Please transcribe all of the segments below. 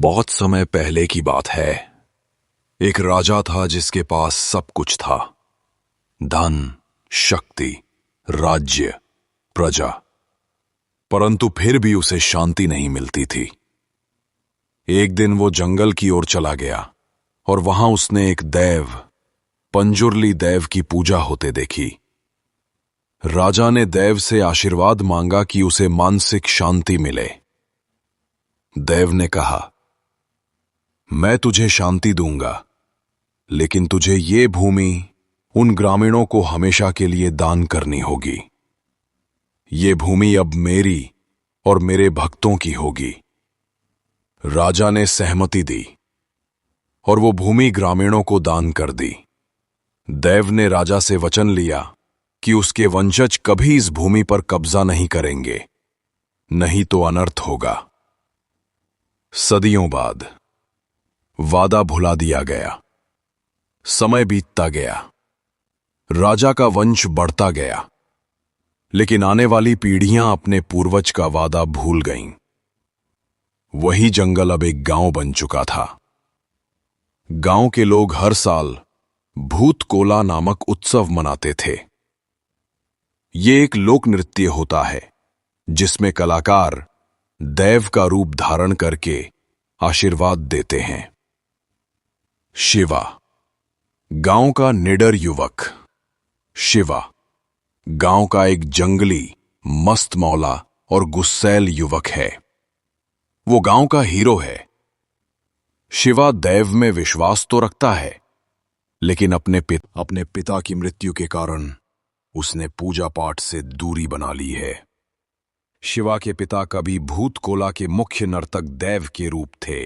बहुत समय पहले की बात है। एक राजा था जिसके पास सब कुछ था। धन, शक्ति, राज्य, प्रजा। परंतु फिर भी उसे शांति नहीं मिलती थी। एक दिन वो जंगल की ओर चला गया और वहां उसने एक दैव, पंजुर्ली दैव की पूजा होते देखी। राजा ने दैव से आशीर्वाद मांगा कि उसे मानसिक शांति मिले। दैव ने कहा, मैं तुझे शांति दूंगा, लेकिन तुझे ये भूमि उन ग्रामीणों को हमेशा के लिए दान करनी होगी। ये भूमि अब मेरी और मेरे भक्तों की होगी। राजा ने सहमति दी और वो भूमि ग्रामीणों को दान कर दी। दैव ने राजा से वचन लिया कि उसके वंशज कभी इस भूमि पर कब्जा नहीं करेंगे, नहीं तो अनर्थ होगा। सदियों बाद वादा भुला दिया गया। समय बीतता गया। राजा का वंश बढ़ता गया, लेकिन आने वाली पीढ़ियां अपने पूर्वज का वादा भूल गईं। वही जंगल अब एक गांव बन चुका था। गांव के लोग हर साल भूत कोला नामक उत्सव मनाते थे। ये एक लोक नृत्य होता है जिसमें कलाकार दैव का रूप धारण करके आशीर्वाद देते हैं। शिवा, गांव का निडर युवक। शिवा, गांव का एक जंगली, मस्त मौला और गुस्सैल युवक है। वो गांव का हीरो है। शिवा दैव में विश्वास तो रखता है, लेकिन अपने पिता की मृत्यु के कारण उसने पूजा पाठ से दूरी बना ली है। शिवा के पिता कभी भूत कोला के मुख्य नर्तक दैव के रूप थे।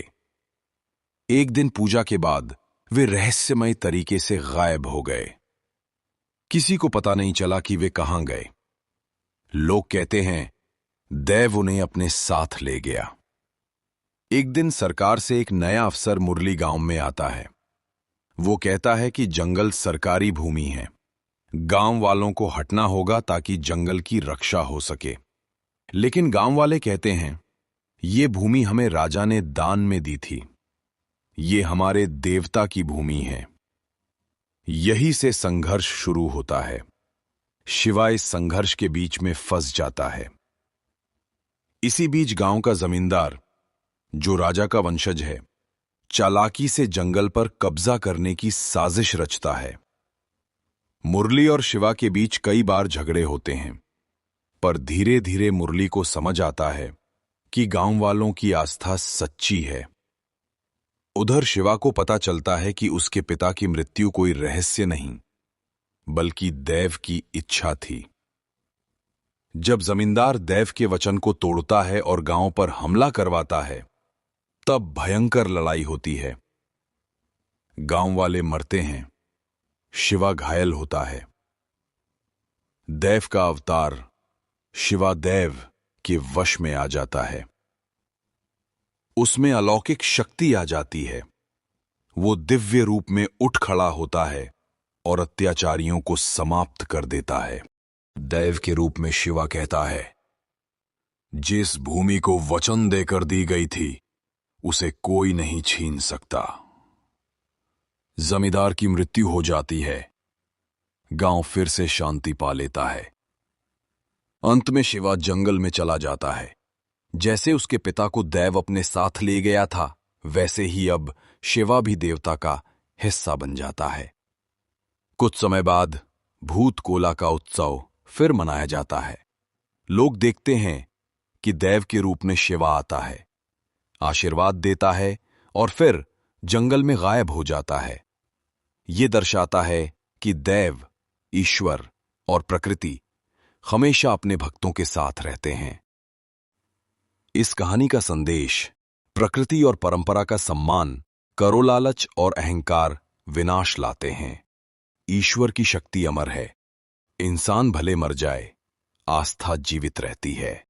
एक दिन पूजा के बाद वे रहस्यमय तरीके से गायब हो गए। किसी को पता नहीं चला कि वे कहां गए। लोग कहते हैं दैव उन्हें अपने साथ ले गया। एक दिन सरकार से एक नया अफसर मुरली गांव में आता है। वो कहता है कि जंगल सरकारी भूमि है। गांव वालों को हटना होगा ताकि जंगल की रक्षा हो सके। लेकिन गांव वाले कहते हैं, ये भूमि हमें राजा ने दान में दी थी। ये हमारे देवता की भूमि है। यही से संघर्ष शुरू होता है। शिवा इस संघर्ष के बीच में फंस जाता है। इसी बीच गांव का जमींदार, जो राजा का वंशज है, चालाकी से जंगल पर कब्जा करने की साजिश रचता है। मुरली और शिवा के बीच कई बार झगड़े होते हैं, पर धीरे धीरे मुरली को समझ आता है कि गांव वालों की आस्था सच्ची है। उधर शिवा को पता चलता है कि उसके पिता की मृत्यु कोई रहस्य नहीं, बल्कि दैव की इच्छा थी। जब जमींदार दैव के वचन को तोड़ता है और गांव पर हमला करवाता है, तब भयंकर लड़ाई होती है। गांव वाले मरते हैं। शिवा घायल होता है। दैव का अवतार शिवा दैव के वश में आ जाता है। उसमें अलौकिक शक्ति आ जाती है। वो दिव्य रूप में उठ खड़ा होता है और अत्याचारियों को समाप्त कर देता है। दैव के रूप में शिवा कहता है, जिस भूमि को वचन देकर दी गई थी, उसे कोई नहीं छीन सकता। जमींदार की मृत्यु हो जाती है। गांव फिर से शांति पा लेता है। अंत में शिवा जंगल में चला जाता है। जैसे उसके पिता को दैव अपने साथ ले गया था, वैसे ही अब शिवा भी देवता का हिस्सा बन जाता है। कुछ समय बाद भूत कोला का उत्सव फिर मनाया जाता है। लोग देखते हैं कि दैव के रूप में शिवा आता है, आशीर्वाद देता है और फिर जंगल में गायब हो जाता है। यह दर्शाता है कि दैव, ईश्वर और प्रकृति हमेशा अपने भक्तों के साथ रहते हैं। इस कहानी का संदेश प्रकृति और परंपरा का सम्मान, करो लालच और अहंकार विनाश लाते हैं। ईश्वर की शक्ति अमर है। इंसान भले मर जाए, आस्था जीवित रहती है।